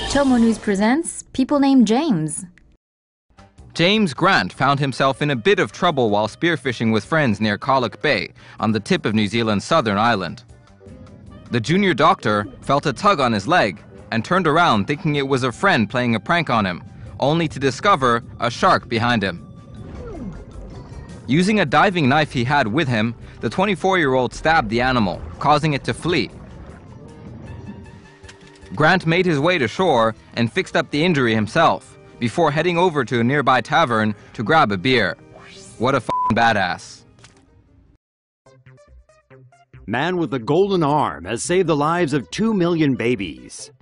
TomoNews presents People Named James. James Grant found himself in a bit of trouble while spearfishing with friends near Colac Bay on the tip of New Zealand's southern island. The junior doctor felt a tug on his leg and turned around thinking it was a friend playing a prank on him, only to discover a shark behind him. Using a diving knife he had with him, the 24-year-old stabbed the animal, causing it to flee. Grant made his way to shore and fixed up the injury himself, before heading over to a nearby tavern to grab a beer. What a f***ing badass. Man with the golden arm has saved the lives of 2 million babies.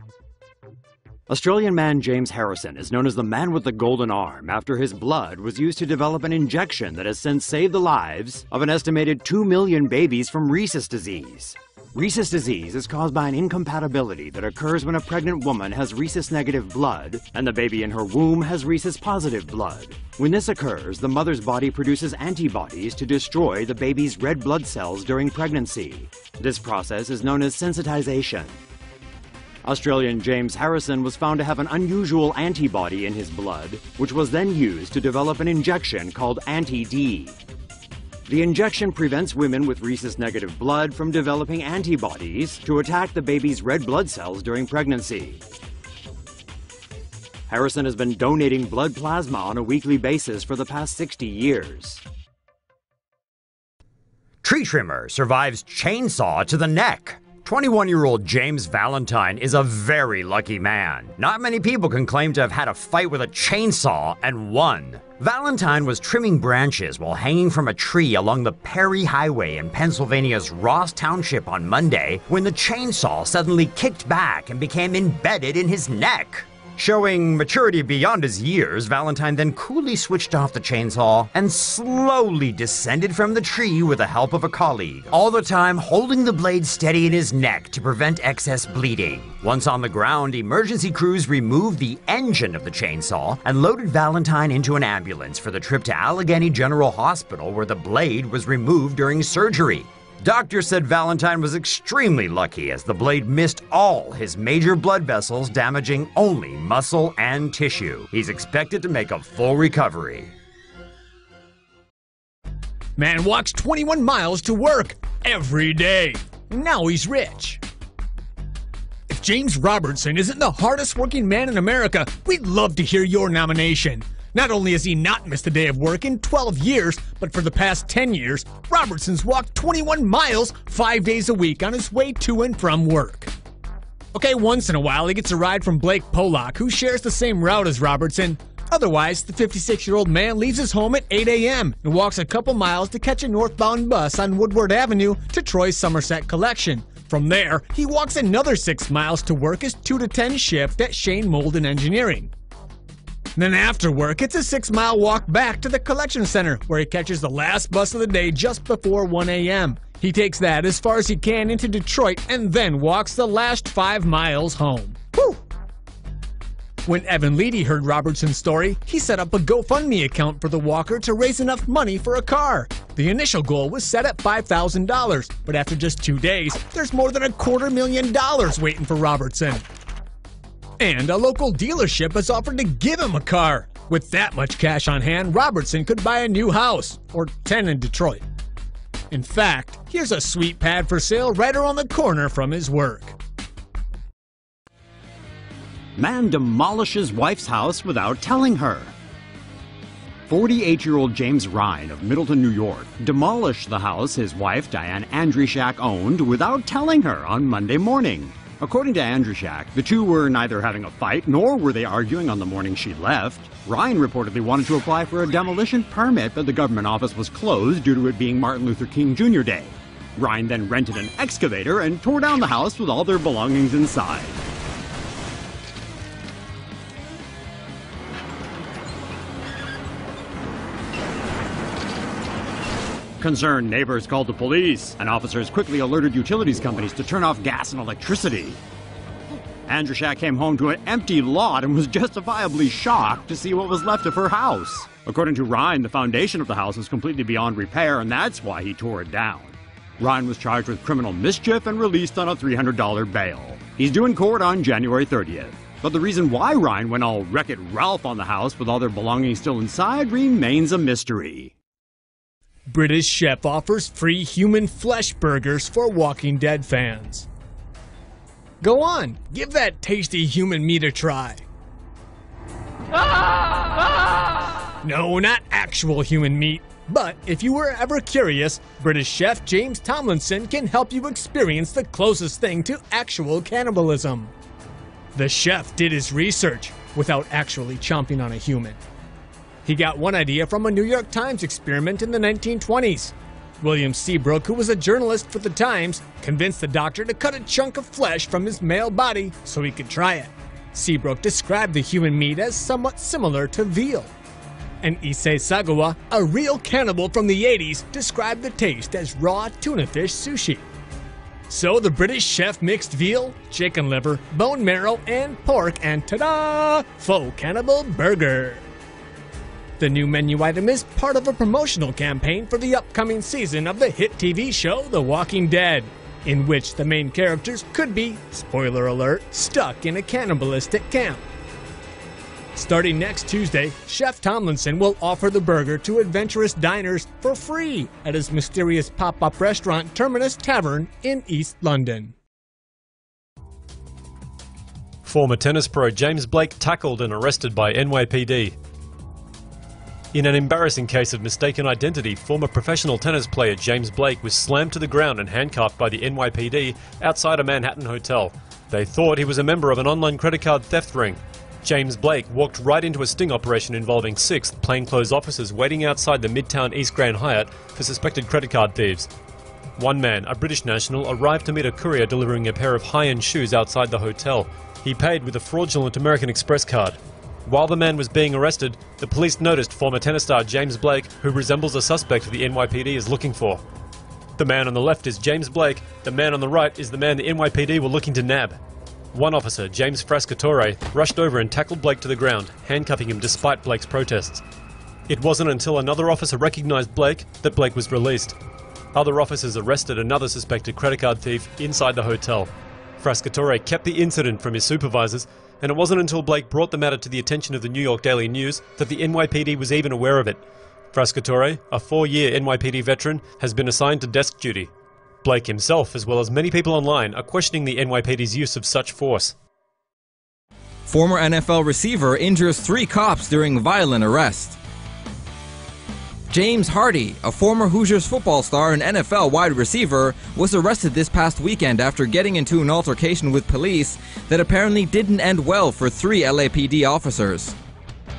Australian man James Harrison is known as the man with the golden arm after his blood was used to develop an injection that has since saved the lives of an estimated 2 million babies from rhesus disease. Rhesus disease is caused by an incompatibility that occurs when a pregnant woman has rhesus-negative blood and the baby in her womb has rhesus-positive blood. When this occurs, the mother's body produces antibodies to destroy the baby's red blood cells during pregnancy. This process is known as sensitization. Australian James Harrison was found to have an unusual antibody in his blood, which was then used to develop an injection called Anti-D. The injection prevents women with rhesus-negative blood from developing antibodies to attack the baby's red blood cells during pregnancy. Harrison has been donating blood plasma on a weekly basis for the past 60 years. Tree trimmer survives chainsaw to the neck. 21-year-old James Valentine is a very lucky man. Not many people can claim to have had a fight with a chainsaw and won. Valentine was trimming branches while hanging from a tree along the Perry Highway in Pennsylvania's Ross Township on Monday when the chainsaw suddenly kicked back and became embedded in his neck. Showing maturity beyond his years, Valentine then coolly switched off the chainsaw and slowly descended from the tree with the help of a colleague, all the time holding the blade steady in his neck to prevent excess bleeding. Once on the ground, emergency crews removed the engine of the chainsaw and loaded Valentine into an ambulance for the trip to Allegheny General Hospital, where the blade was removed during surgery. Doctors said Valentine was extremely lucky as the blade missed all his major blood vessels, damaging only muscle and tissue. He's expected to make a full recovery. Man walks 21 miles to work every day. Now he's rich. If James Robertson isn't the hardest working man in America, we'd love to hear your nomination. Not only has he not missed a day of work in 12 years, but for the past 10 years, Robertson's walked 21 miles 5 days a week on his way to and from work. Okay, once in a while he gets a ride from Blake Pollock, who shares the same route as Robertson. Otherwise, the 56-year-old man leaves his home at 8 a.m. and walks a couple miles to catch a northbound bus on Woodward Avenue to Troy's Somerset Collection. From there, he walks another 6 miles to work his 2 to 10 shift at Shane Mold Engineering. Then after work, it's a 6-mile walk back to the collection center, where he catches the last bus of the day just before 1 a.m. He takes that as far as he can into Detroit and then walks the last 5 miles home. Whew! When Evan Leedy heard Robertson's story, he set up a GoFundMe account for the walker to raise enough money for a car. The initial goal was set at $5,000, but after just 2 days, there's more than $250,000 waiting for Robertson. And a local dealership has offered to give him a car. With that much cash on hand, Robertson could buy a new house, or 10 in Detroit. In fact, here's a sweet pad for sale right around the corner from his work. Man demolishes wife's house without telling her. 48-year-old James Ryan of Middleton, New York, demolished the house his wife, Diane Andryshak, owned without telling her on Monday morning. According to Andryshak, the two were neither having a fight nor were they arguing on the morning she left. Ryan reportedly wanted to apply for a demolition permit, but the government office was closed due to it being Martin Luther King Jr. Day. Ryan then rented an excavator and tore down the house with all their belongings inside. Concerned neighbors called the police, and officers quickly alerted utilities companies to turn off gas and electricity. Andryshak came home to an empty lot and was justifiably shocked to see what was left of her house. According to Ryan, the foundation of the house was completely beyond repair, and that's why he tore it down. Ryan was charged with criminal mischief and released on a $300 bail. He's due in court on January 30th. But the reason why Ryan went all Wreck-It Ralph on the house with all their belongings still inside remains a mystery. British chef offers free human flesh burgers for Walking Dead fans. Go on, give that tasty human meat a try. No, not actual human meat. But if you were ever curious, British chef James Tomlinson can help you experience the closest thing to actual cannibalism. The chef did his research without actually chomping on a human. He got one idea from a New York Times experiment in the 1920s. William Seabrook, who was a journalist for the Times, convinced the doctor to cut a chunk of flesh from his male body so he could try it. Seabrook described the human meat as somewhat similar to veal. And Issei Sagawa, a real cannibal from the 80s, described the taste as raw tuna fish sushi. So the British chef mixed veal, chicken liver, bone marrow, and pork, and ta-da! Faux cannibal burger. The new menu item is part of a promotional campaign for the upcoming season of the hit TV show The Walking Dead, in which the main characters could be, spoiler alert, stuck in a cannibalistic camp. Starting next Tuesday, Chef Tomlinson will offer the burger to adventurous diners for free at his mysterious pop-up restaurant Terminus Tavern in East London. Former tennis pro James Blake tackled and arrested by NYPD. In an embarrassing case of mistaken identity, former professional tennis player James Blake was slammed to the ground and handcuffed by the NYPD outside a Manhattan hotel. They thought he was a member of an online credit card theft ring. James Blake walked right into a sting operation involving 6 plainclothes officers waiting outside the Midtown East Grand Hyatt for suspected credit card thieves. One man, a British national, arrived to meet a courier delivering a pair of high-end shoes outside the hotel. He paid with a fraudulent American Express card. While the man was being arrested, the police noticed former tennis star James Blake, who resembles a suspect the NYPD is looking for. The man on the left is James Blake, the man on the right is the man the NYPD were looking to nab. One officer, James Frascatore, rushed over and tackled Blake to the ground, handcuffing him despite Blake's protests. It wasn't until another officer recognized Blake that Blake was released. Other officers arrested another suspected credit card thief inside the hotel. Frascatore kept the incident from his supervisors, and it wasn't until Blake brought the matter to the attention of the New York Daily News that the NYPD was even aware of it. Frascatore, a 4-year NYPD veteran, has been assigned to desk duty. Blake himself, as well as many people online, are questioning the NYPD's use of such force. Former NFL receiver injures 3 cops during violent arrest. James Hardy, a former Hoosiers football star and NFL wide receiver, was arrested this past weekend after getting into an altercation with police that apparently didn't end well for 3 LAPD officers.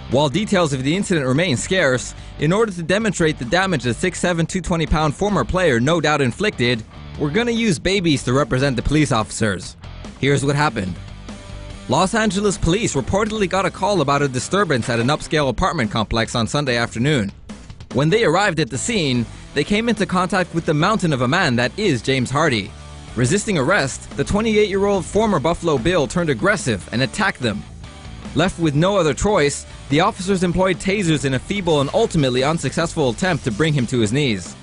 While details of the incident remain scarce, in order to demonstrate the damage the 6'7", 220-pound former player no doubt inflicted, we're gonna use babies to represent the police officers. Here's what happened. Los Angeles police reportedly got a call about a disturbance at an upscale apartment complex on Sunday afternoon. When they arrived at the scene, they came into contact with the mountain of a man that is James Hardy. Resisting arrest, the 28-year-old former Buffalo Bill turned aggressive and attacked them. Left with no other choice, the officers employed tasers in a feeble and ultimately unsuccessful attempt to bring him to his knees.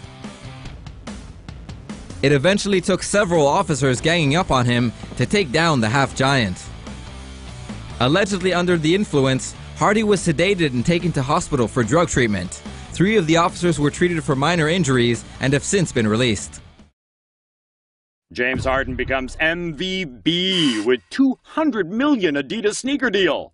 It eventually took several officers ganging up on him to take down the half-giant. Allegedly under the influence, Hardy was sedated and taken to hospital for drug treatment. 3 of the officers were treated for minor injuries and have since been released. James Harden becomes MVP with $200 million Adidas sneaker deal.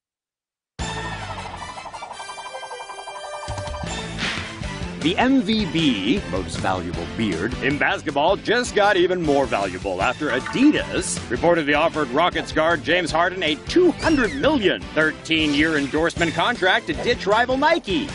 The MVB, most valuable beard, in basketball just got even more valuable after Adidas reportedly offered Rockets guard James Harden a $200 million 13-year endorsement contract to ditch rival Nike.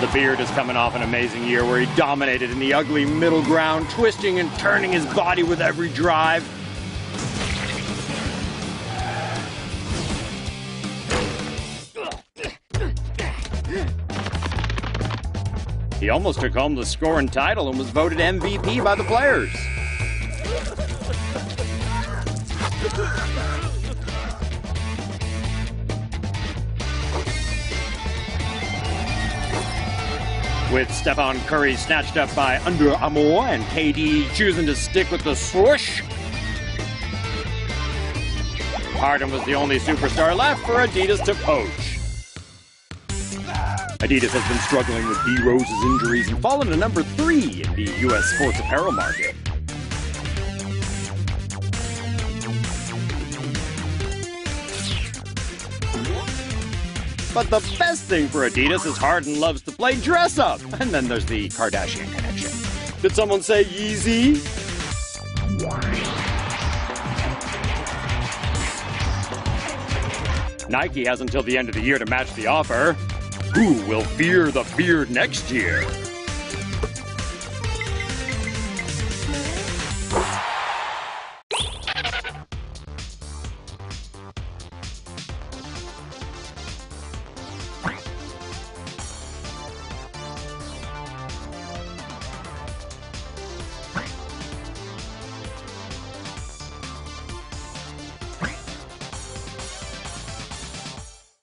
The Beard is coming off an amazing year where he dominated in the ugly middle ground, twisting and turning his body with every drive. almost took home the score and title and was voted MVP by the players. With Stephon Curry snatched up by Under Armour and KD choosing to stick with the swoosh, Harden was the only superstar left for Adidas to poach. Adidas has been struggling with D. Rose's injuries and fallen to number 3 in the U.S. sports apparel market. But the best thing for Adidas is Harden loves to play dress-up. And then there's the Kardashian connection. Did someone say Yeezy? Nike has until the end of the year to match the offer. Who will fear the beard next year?